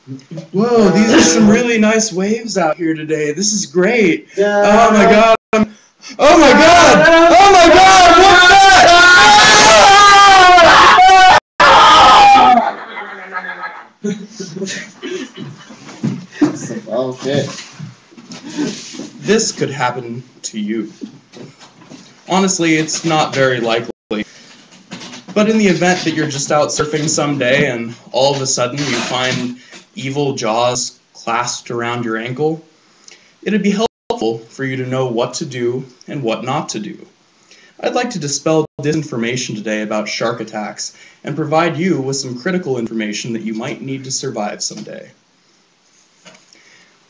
Whoa, these are some really nice waves out here today. This is great. Oh my god. Oh my god! Oh my god! What's that? Okay. This could happen to you. Honestly, it's not very likely. But in the event that you're just out surfing someday and all of a sudden you find evil jaws clasped around your ankle, it'd be helpful for you to know what to do and what not to do. I'd like to dispel disinformation today about shark attacks and provide you with some critical information that you might need to survive someday.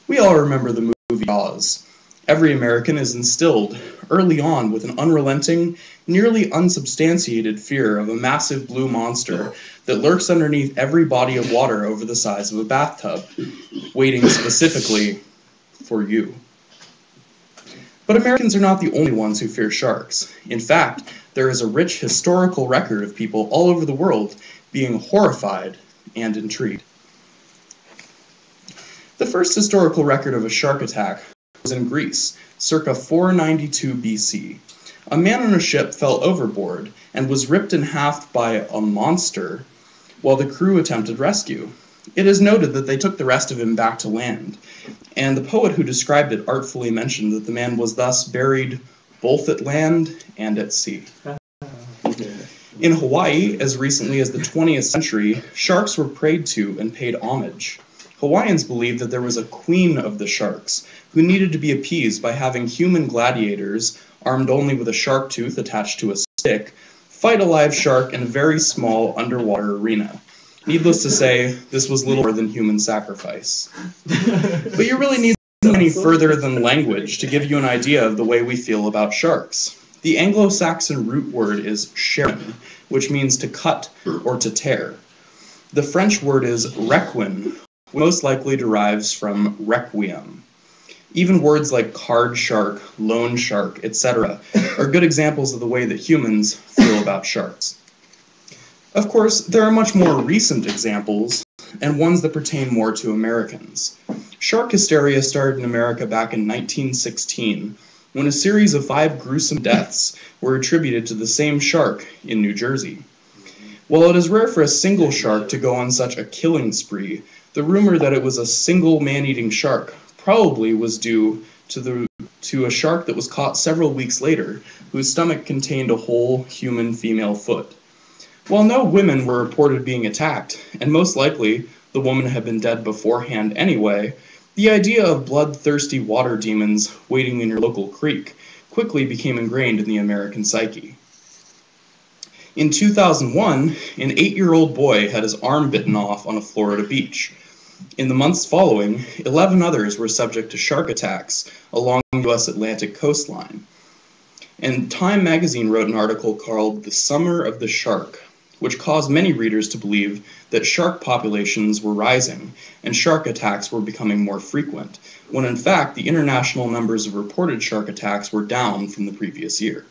We all remember the movie Jaws. Every American is instilled early on with an unrelenting, nearly unsubstantiated fear of a massive blue monster that lurks underneath every body of water over the size of a bathtub, waiting specifically for you. But Americans are not the only ones who fear sharks. In fact, there is a rich historical record of people all over the world being horrified and intrigued. The first historical record of a shark attack was in Greece, circa 492 BC. A man on a ship fell overboard and was ripped in half by a monster while the crew attempted rescue. It is noted that they took the rest of him back to land, and the poet who described it artfully mentioned that the man was thus buried both at land and at sea. In Hawaii, as recently as the 20th century, sharks were prayed to and paid homage. Hawaiians believed that there was a queen of the sharks who needed to be appeased by having human gladiators, armed only with a shark tooth attached to a stick, fight a live shark in a very small underwater arena. Needless to say, this was little more than human sacrifice. But you really need to go any further than language to give you an idea of the way we feel about sharks. The Anglo-Saxon root word is sharon, which means to cut or to tear. The French word is requin, which most likely derives from requiem. Even words like card shark, loan shark, etc. are good examples of the way that humans feel about sharks. Of course, there are much more recent examples, and ones that pertain more to Americans. Shark hysteria started in America back in 1916, when a series of 5 gruesome deaths were attributed to the same shark in New Jersey. While it is rare for a single shark to go on such a killing spree, the rumor that it was a single man-eating shark probably was due to a shark that was caught several weeks later, whose stomach contained a whole human female foot. While no women were reported being attacked, and most likely the woman had been dead beforehand anyway, the idea of bloodthirsty water demons waiting in your local creek quickly became ingrained in the American psyche. In 2001, an 8-year-old boy had his arm bitten off on a Florida beach. In the months following, 11 others were subject to shark attacks along the U.S. Atlantic coastline. And Time magazine wrote an article called "The Summer of the Shark," which caused many readers to believe that shark populations were rising and shark attacks were becoming more frequent, when in fact the international numbers of reported shark attacks were down from the previous year.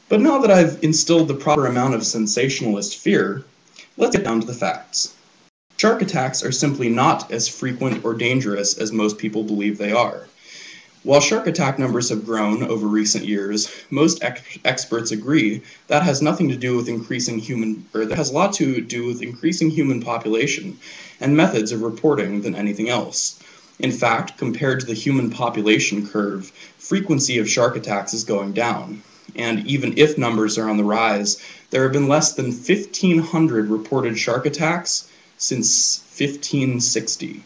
But now that I've instilled the proper amount of sensationalist fear, let's get down to the facts. Shark attacks are simply not as frequent or dangerous as most people believe they are. While shark attack numbers have grown over recent years, most experts agree that has nothing to do with that has a lot to do with increasing human population and methods of reporting than anything else. In fact, compared to the human population curve, frequency of shark attacks is going down. And even if numbers are on the rise, there have been less than 1,500 reported shark attacks since 1560.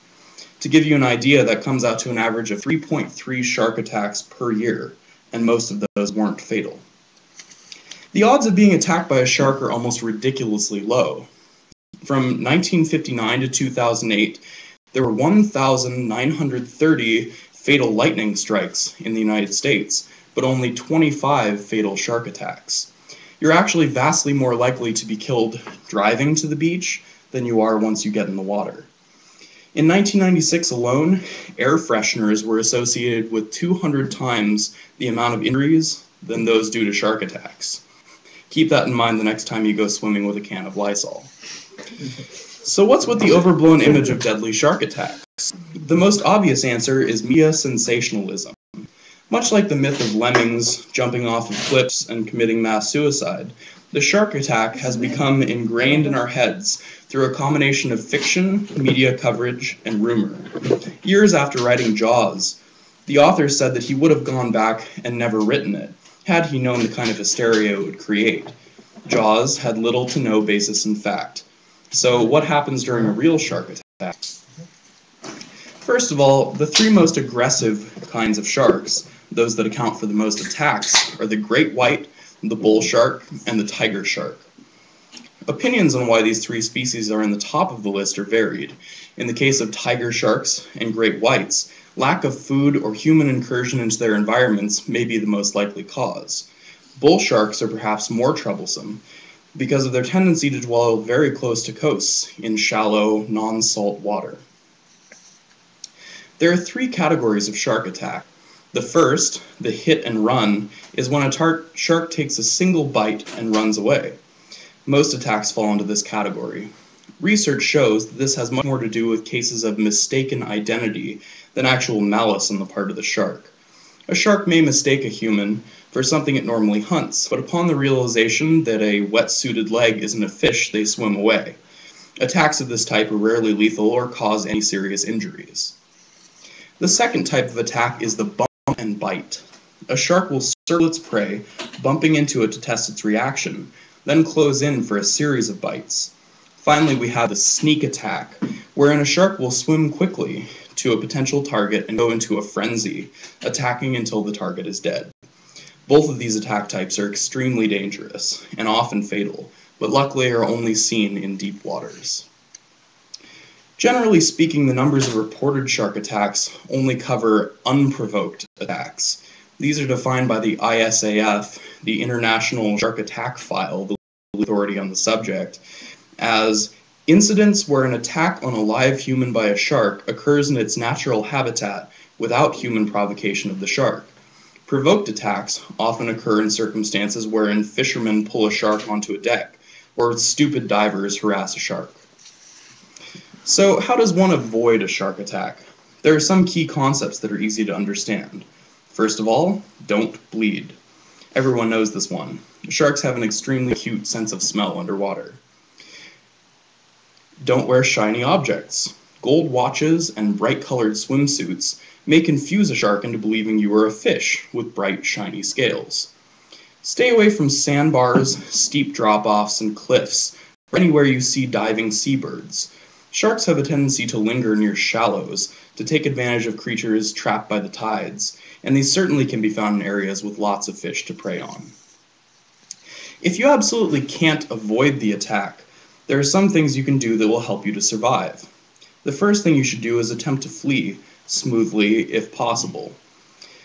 To give you an idea, that comes out to an average of 3.3 shark attacks per year, and most of those weren't fatal. The odds of being attacked by a shark are almost ridiculously low. From 1959 to 2008, there were 1,930 fatal lightning strikes in the United States, but only 25 fatal shark attacks. You're actually vastly more likely to be killed driving to the beach than you are once you get in the water. In 1996 alone, air fresheners were associated with 200 times the amount of injuries than those due to shark attacks. Keep that in mind the next time you go swimming with a can of Lysol. So what's with the overblown image of deadly shark attacks? The most obvious answer is media sensationalism. Much like the myth of lemmings jumping off of cliffs and committing mass suicide, the shark attack has become ingrained in our heads through a combination of fiction, media coverage, and rumor. Years after writing Jaws, the author said that he would have gone back and never written it, had he known the kind of hysteria it would create. Jaws had little to no basis in fact. So what happens during a real shark attack? First of all, the three most aggressive kinds of sharks, those that account for the most attacks, are the great white, the bull shark, and the tiger shark. Opinions on why these three species are in the top of the list are varied. In the case of tiger sharks and great whites, lack of food or human incursion into their environments may be the most likely cause. Bull sharks are perhaps more troublesome because of their tendency to dwell very close to coasts in shallow, non-salt water. There are three categories of shark attack. The first, the hit and run, is when a shark takes a single bite and runs away. Most attacks fall into this category. Research shows that this has much more to do with cases of mistaken identity than actual malice on the part of the shark. A shark may mistake a human for something it normally hunts, but upon the realization that a wet-suited leg isn't a fish, they swim away. Attacks of this type are rarely lethal or cause any serious injuries. The second type of attack is the bump and bite. A shark will circle its prey, bumping into it to test its reaction, then close in for a series of bites. Finally, we have the sneak attack, wherein a shark will swim quickly to a potential target and go into a frenzy, attacking until the target is dead. Both of these attack types are extremely dangerous and often fatal, but luckily are only seen in deep waters. Generally speaking, the numbers of reported shark attacks only cover unprovoked attacks. These are defined by the ISAF, the International Shark Attack File, the authority on the subject, as incidents where an attack on a live human by a shark occurs in its natural habitat without human provocation of the shark. Provoked attacks often occur in circumstances wherein fishermen pull a shark onto a deck, or stupid divers harass a shark. So how does one avoid a shark attack? There are some key concepts that are easy to understand. First of all, don't bleed. Everyone knows this one. Sharks have an extremely acute sense of smell underwater. Don't wear shiny objects. Gold watches and bright-colored swimsuits may confuse a shark into believing you are a fish with bright, shiny scales. Stay away from sandbars, steep drop-offs, and cliffs, or anywhere you see diving seabirds. Sharks have a tendency to linger near shallows to take advantage of creatures trapped by the tides, and these certainly can be found in areas with lots of fish to prey on. If you absolutely can't avoid the attack, there are some things you can do that will help you to survive. The first thing you should do is attempt to flee smoothly if possible.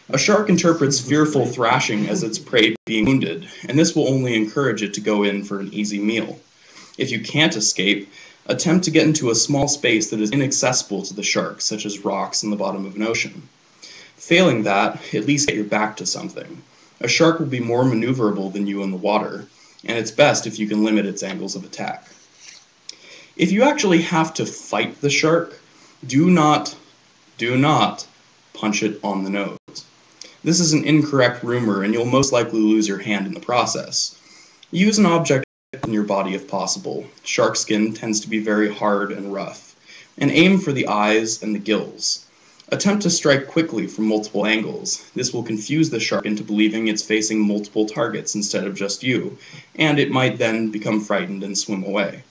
A shark interprets fearful thrashing as its prey being wounded, and this will only encourage it to go in for an easy meal. If you can't escape, attempt to get into a small space that is inaccessible to the shark, such as rocks in the bottom of an ocean. Failing that, at least get your back to something. A shark will be more maneuverable than you in the water, and it's best if you can limit its angles of attack. If you actually have to fight the shark, do not punch it on the nose. This is an incorrect rumor, and you'll most likely lose your hand in the process. Use an object in your body if possible. Shark skin tends to be very hard and rough. And aim for the eyes and the gills. Attempt to strike quickly from multiple angles. This will confuse the shark into believing it's facing multiple targets instead of just you, and it might then become frightened and swim away.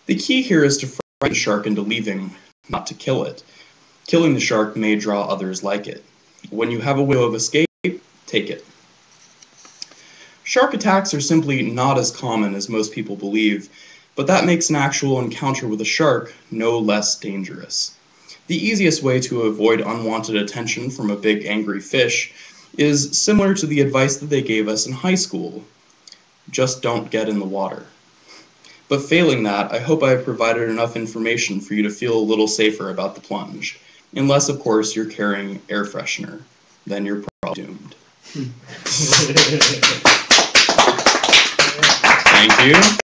The key here is to frighten the shark into leaving, not to kill it. Killing the shark may draw others like it. When you have a way of escape, take it. Shark attacks are simply not as common as most people believe, but that makes an actual encounter with a shark no less dangerous. The easiest way to avoid unwanted attention from a big angry fish is similar to the advice that they gave us in high school. Just don't get in the water. But failing that, I hope I have provided enough information for you to feel a little safer about the plunge. Unless, of course, you're carrying air freshener. Then you're probably doomed. Thank you.